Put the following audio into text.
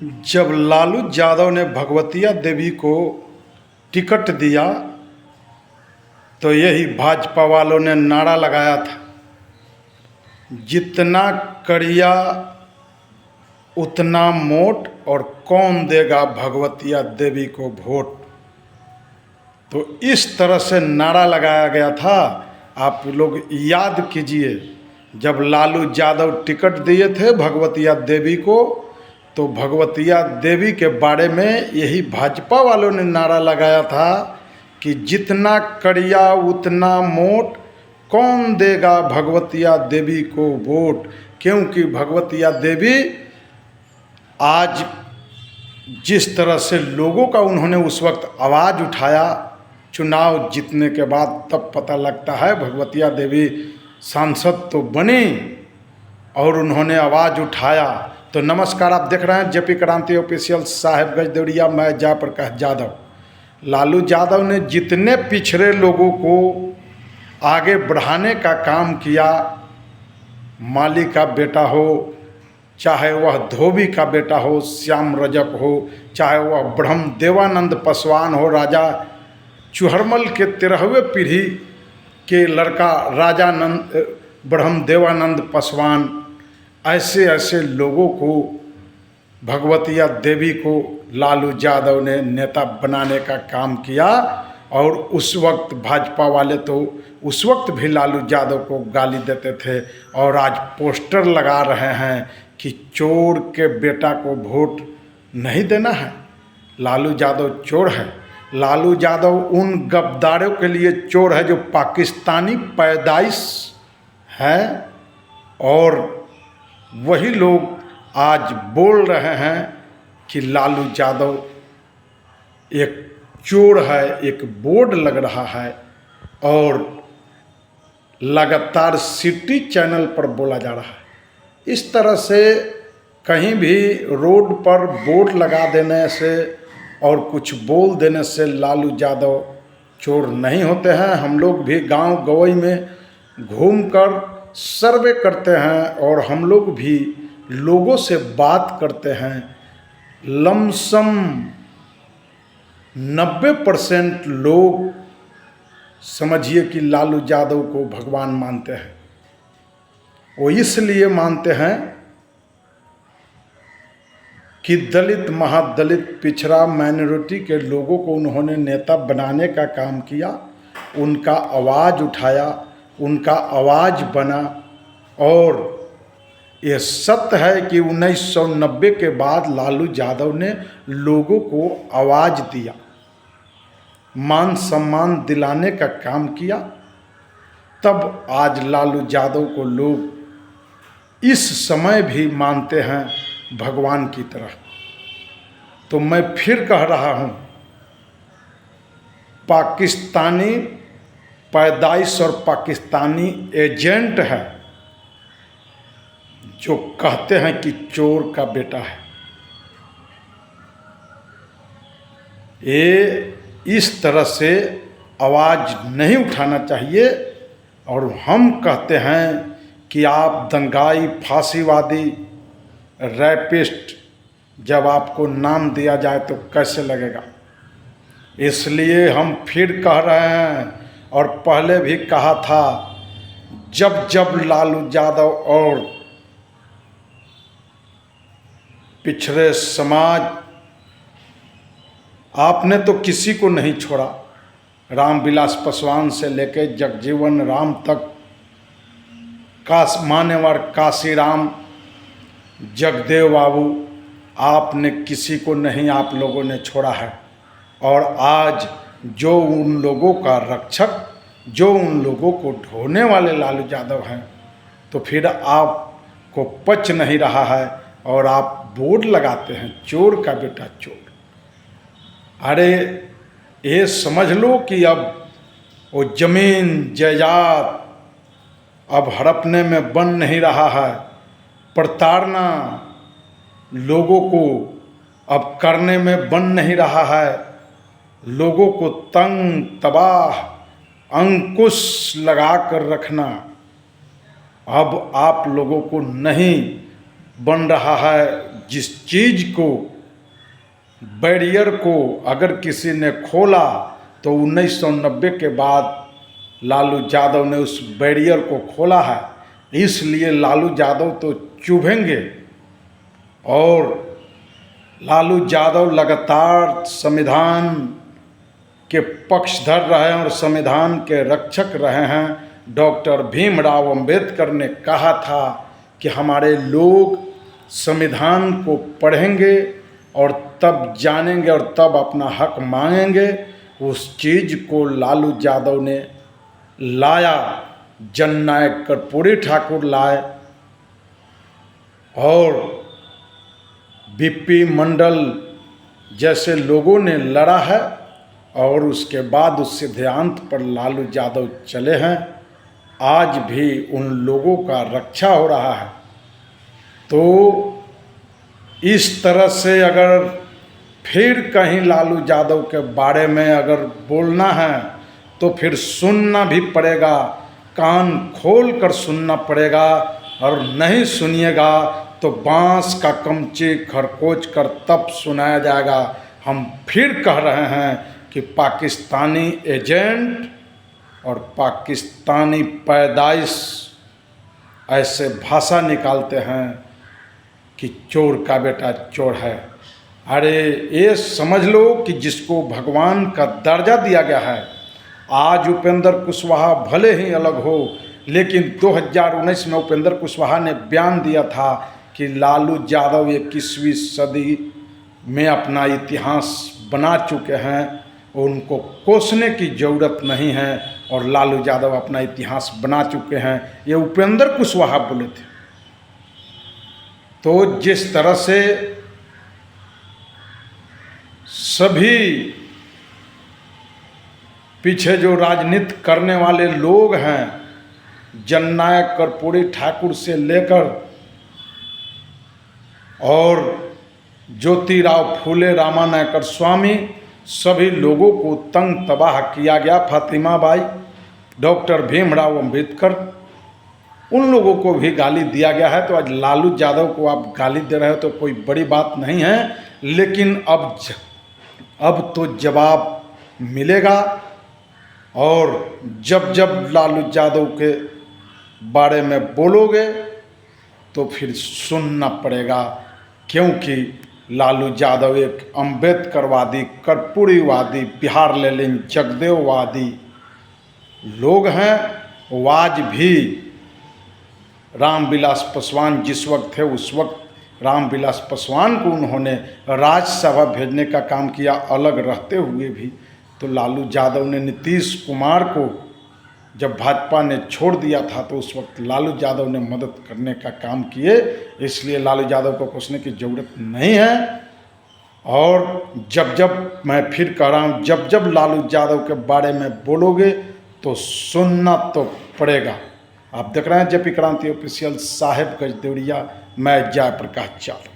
जब लालू यादव ने भगवतिया देवी को टिकट दिया तो यही भाजपा वालों ने नारा लगाया था, जितना कड़िया उतना मोट और कौन देगा भगवतिया देवी को वोट। तो इस तरह से नारा लगाया गया था। आप लोग याद कीजिए, जब लालू यादव टिकट दिए थे भगवतिया देवी को, तो भगवतिया देवी के बारे में यही भाजपा वालों ने नारा लगाया था कि जितना कड़िया उतना मोट, कौन देगा भगवतिया देवी को वोट। क्योंकि भगवतिया देवी आज जिस तरह से लोगों का उन्होंने उस वक्त आवाज़ उठाया, चुनाव जीतने के बाद तब पता लगता है भगवतिया देवी सांसद तो बनी और उन्होंने आवाज़ उठाया। तो नमस्कार, आप देख रहे हैं जेपी क्रांति ऑफिशियल, साहेबगंज देवरिया, मैं जयप्रकाश यादव। लालू यादव ने जितने पिछड़े लोगों को आगे बढ़ाने का काम किया, माली का बेटा हो, चाहे वह धोबी का बेटा हो श्याम रजक हो, चाहे वह ब्रह्म देवानंद पासवान हो, राजा चुहरमल के 13वें पीढ़ी के लड़का राजा ब्रह्म देवानंद पासवान, ऐसे ऐसे लोगों को भगवतिया देवी को लालू यादव ने नेता बनाने का काम किया। और उस वक्त भाजपा वाले तो उस वक्त भी लालू यादव को गाली देते थे और आज पोस्टर लगा रहे हैं कि चोर के बेटा को वोट नहीं देना है, लालू यादव चोर है। लालू यादव उन गद्दारों के लिए चोर है जो पाकिस्तानी पैदाइश है, और वही लोग आज बोल रहे हैं कि लालू यादव एक चोर है, एक बोर्ड लग रहा है। और लगातार सिटी चैनल पर बोला जा रहा है। इस तरह से कहीं भी रोड पर बोर्ड लगा देने से और कुछ बोल देने से लालू यादव चोर नहीं होते हैं। हम लोग भी गांव गवई में घूमकर सर्वे करते हैं और हम लोग भी लोगों से बात करते हैं। लमसम 90% लोग समझिए कि लालू यादव को भगवान मानते हैं। वो इसलिए मानते हैं कि दलित, महादलित, पिछड़ा, माइनॉरिटी के लोगों को उन्होंने नेता बनाने का काम किया, उनका आवाज़ उठाया, उनका आवाज़ बना। और ये सत्य है कि 1990 के बाद लालू यादव ने लोगों को आवाज़ दिया, मान सम्मान दिलाने का काम किया। तब आज लालू यादव को लोग इस समय भी मानते हैं भगवान की तरह। तो मैं फिर कह रहा हूँ, पाकिस्तानी पैदाइश और पाकिस्तानी एजेंट है जो कहते हैं कि चोर का बेटा है। ये इस तरह से आवाज़ नहीं उठाना चाहिए। और हम कहते हैं कि आप दंगाई, फांसीवादी, रैपिस्ट, जब आपको नाम दिया जाए तो कैसे लगेगा। इसलिए हम फिर कह रहे हैं और पहले भी कहा था, जब जब लालू यादव और पिछड़े समाज, आपने तो किसी को नहीं छोड़ा, रामविलास पासवान से लेके जगजीवन राम तक, मान्यवर काशीराम, जगदेव बाबू, आपने किसी को नहीं, आप लोगों ने छोड़ा है। और आज जो उन लोगों का रक्षक, जो उन लोगों को ढोने वाले लालू यादव हैं, तो फिर आपको पच नहीं रहा है और आप बोर्ड लगाते हैं चोर का बेटा चोर। अरे ये समझ लो कि अब वो जमीन जायदाद अब हड़पने में बन नहीं रहा है, प्रताड़ना लोगों को अब करने में बन नहीं रहा है, लोगों को तंग तबाह अंकुश लगा कर रखना अब आप लोगों को नहीं बन रहा है। जिस चीज़ को बैरियर को अगर किसी ने खोला तो 1990 के बाद लालू यादव ने उस बैरियर को खोला है। इसलिए लालू यादव तो चुभेंगे और लालू यादव लगातार संविधान के पक्षधर रहे और संविधान के रक्षक रहे हैं। डॉक्टर भीमराव अंबेडकर ने कहा था कि हमारे लोग संविधान को पढ़ेंगे और तब जानेंगे और तब अपना हक मांगेंगे। उस चीज़ को लालू यादव ने लाया, जननायक कर्पूरी ठाकुर लाए और बीपी मंडल जैसे लोगों ने लड़ा है और उसके बाद उस सिद्धांत पर लालू यादव चले हैं। आज भी उन लोगों का रक्षा हो रहा है। तो इस तरह से अगर फिर कहीं लालू यादव के बारे में अगर बोलना है तो फिर सुनना भी पड़ेगा, कान खोल कर सुनना पड़ेगा। और नहीं सुनिएगा तो बांस का कमची खरकोच कर तब सुनाया जाएगा। हम फिर कह रहे हैं कि पाकिस्तानी एजेंट और पाकिस्तानी पैदाइश ऐसे भाषा निकालते हैं कि चोर का बेटा चोर है। अरे ये समझ लो कि जिसको भगवान का दर्जा दिया गया है, आज उपेंद्र कुशवाहा भले ही अलग हो, लेकिन 2019 में उपेंद्र कुशवाहा ने बयान दिया था कि लालू यादव 21वीं सदी में अपना इतिहास बना चुके हैं, उनको कोसने की ज़रूरत नहीं है और लालू यादव अपना इतिहास बना चुके हैं। ये उपेंद्र कुशवाहा बोले थे। तो जिस तरह से सभी पीछे जो राजनीति करने वाले लोग हैं, जननायक कर्पूरी ठाकुर से लेकर और ज्योतिराव फूले रामानायकर स्वामी, सभी लोगों को तंग तबाह किया गया। फातिमा बाई, डॉक्टर भीमराव अंबेडकर, उन लोगों को भी गाली दिया गया है। तो आज लालू यादव को आप गाली दे रहे हो तो कोई बड़ी बात नहीं है, लेकिन अब तो जवाब मिलेगा। और जब जब लालू यादव के बारे में बोलोगे तो फिर सुनना पड़ेगा, क्योंकि लालू यादव एक अम्बेडकरवादी, कर्पूरीवादी, बिहार लेनिन, जगदेववादी लोग हैं। वो आज भी रामविलास पासवान जिस वक्त थे उस वक्त रामविलास पासवान को उन्होंने राज्यसभा भेजने का काम किया, अलग रहते हुए भी। तो लालू यादव ने नीतीश कुमार को जब भाजपा ने छोड़ दिया था तो उस वक्त लालू यादव ने मदद करने का काम किए। इसलिए लालू यादव को कोसने की ज़रूरत नहीं है। और जब जब मैं फिर कह रहा हूँ, जब जब लालू यादव के बारे में बोलोगे तो सुनना तो पड़ेगा। आप देख रहे हैं जेपी क्रांति ऑफिशियल, साहेबगंज देवरिया, मैं जयप्रकाश चाल।